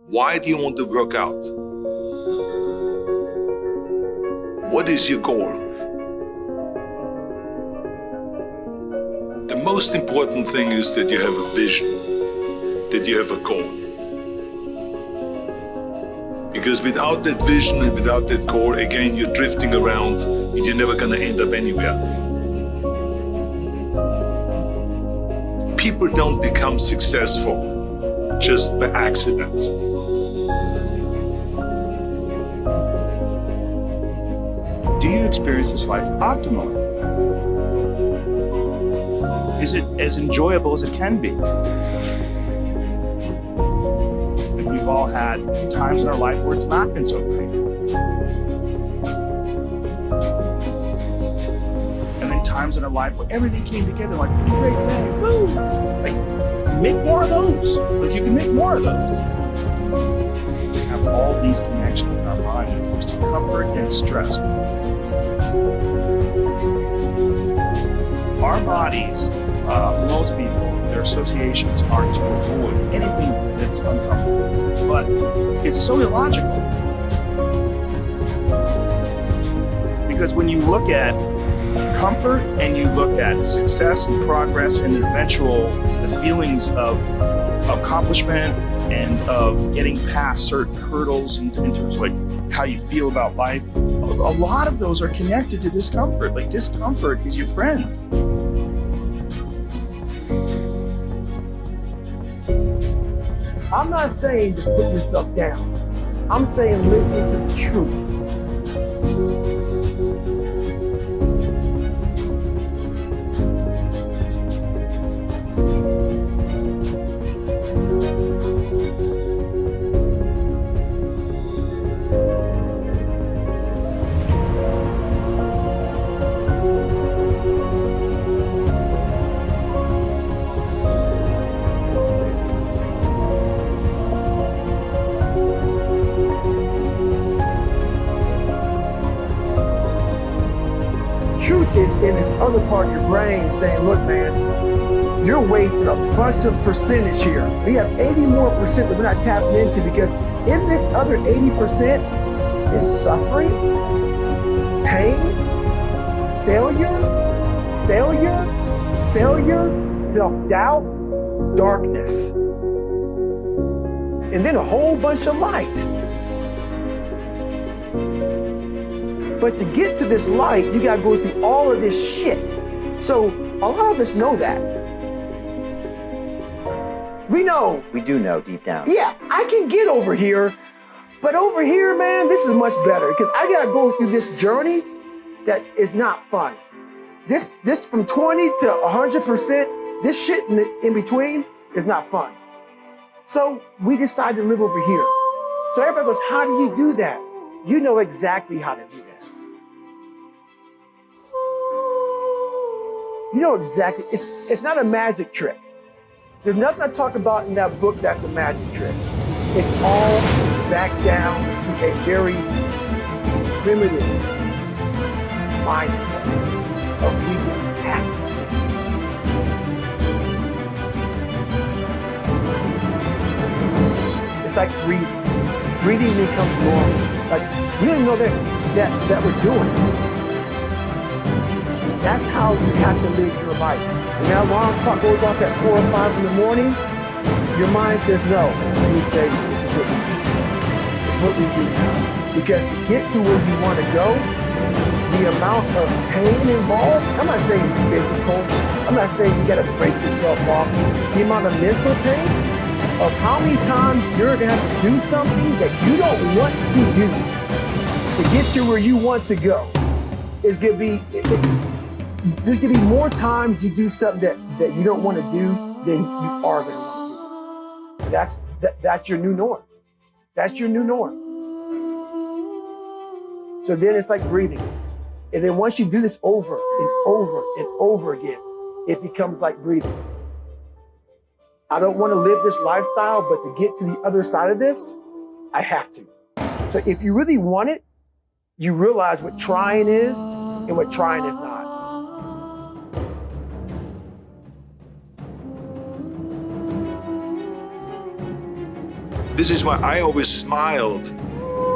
Why do you want to work out? What is your goal? The most important thing is that you have a vision, that you have a goal. Because without that vision and without that goal, again, you're drifting around and you're never going to end up anywhere. People don't become successful just by accident. Do you experience this life optimally? Is it as enjoyable as it can be? And we've all had times in our life where it's not been so great. And then times in our life where everything came together like, great day, woo! Like, make more of those. Like, you can make more of those. We have all these connections in our mind when it comes to comfort and stress. Our bodies, most people, their associations are to avoid anything that's uncomfortable. But it's so illogical. Because when you look at comfort and you look at success and progress and the feelings of accomplishment and of getting past certain hurdles in terms of like how you feel about life, a lot of those are connected to discomfort. Like, discomfort is your friend. I'm not saying to put yourself down. I'm saying listen to the truth. Truth is in this other part of your brain saying, look, man, you're wasting a bunch of percentage here. We have 80 more percent that we're not tapping into, because in this other 80% is suffering, pain, failure, self-doubt, darkness, and then a whole bunch of light. But to get to this light, you gotta go through all of this shit. So a lot of us know that. We know. We do know deep down. Yeah, I can get over here, but over here, man, this is much better, because I gotta go through this journey that is not fun. This from 20 to 100%, this shit in between is not fun. So we decide to live over here. So everybody goes, how do you do that? You know exactly how to do that. You know exactly, it's not a magic trick. There's nothing I talk about in that book that's a magic trick. It's all back down to a very primitive mindset of we just have to do. It's like breathing. Breathing becomes normal. Like, you didn't know that we're doing it. That's how you have to live your life. When that alarm clock goes off at 4 or 5 in the morning, your mind says no. And you say, this is what we do. It's what we do now. Because to get to where you want to go, the amount of pain involved, I'm not saying physical, I'm not saying you got to break yourself off. The amount of mental pain of how many times you're going to have to do something that you don't want to do to get to where you want to go is going to be... There's going to be more times you do something that you don't want to do than you are going to want to do. That's your new norm. That's your new norm. So then it's like breathing. And then once you do this over and over and over again, it becomes like breathing. I don't want to live this lifestyle, but to get to the other side of this, I have to. So if you really want it, you realize what trying is and what trying is not. This is why I always smiled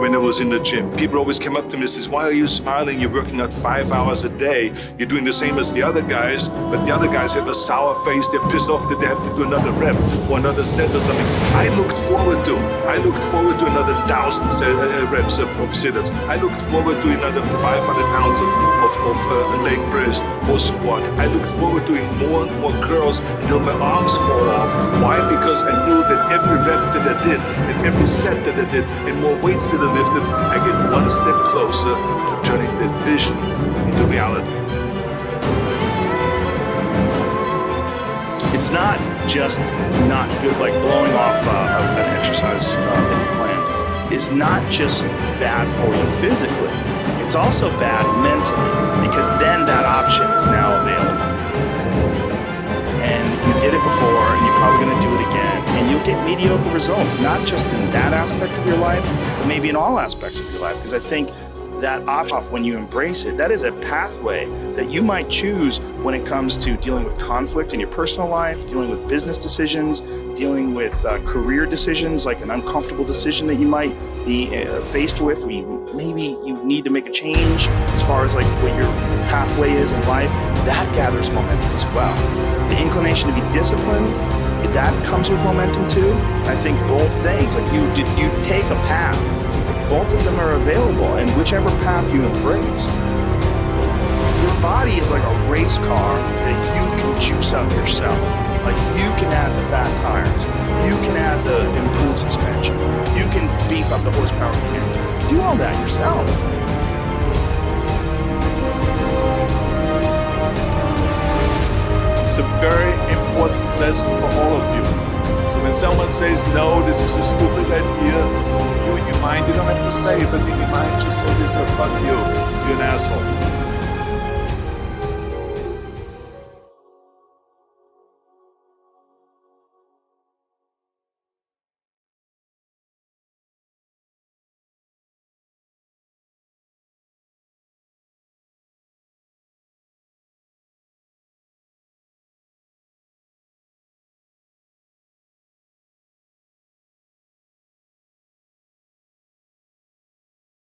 when I was in the gym. People always came up to me and says, why are you smiling? You're working out 5 hours a day. You're doing the same as the other guys, but the other guys have a sour face. They're pissed off that they have to do another rep or another set or something. I looked forward to another 1,000 reps of sit-ups. I looked forward to another 500 pounds of leg press or squat. I looked forward to doing more and more curls until my arms fall off. Why? Because I knew that every rep that I did and every set that I did and more weights that I lifted, I get one step closer to turning that vision into reality. It's not just not good, like blowing off an exercise that you plan is not just bad for you physically. It's also bad mentally, because then that option is now available. And you did it before, and you're probably going to do it again, and you'll get mediocre results, not just in that aspect of your life, but maybe in all aspects of your life. Because I think that option, when you embrace it, that is a pathway that you might choose when it comes to dealing with conflict in your personal life, dealing with business decisions, dealing with career decisions, like an uncomfortable decision that you might be faced with. Maybe you need to make a change as far as like what your pathway is in life. That gathers momentum as well. The inclination to be disciplined, that comes with momentum too. I think both things, like you take a path, both of them are available, and whichever path you embrace. Your body is like a race car that you can juice up yourself. Like you can add the fat tires, you can add the improved suspension, you can beef up the horsepower you can. Do all that yourself. It's a very important lesson for all of you. So when someone says, no, this is a stupid idea, you in your mind, you don't have to say it, but in your mind just say this, fuck you, you're an asshole.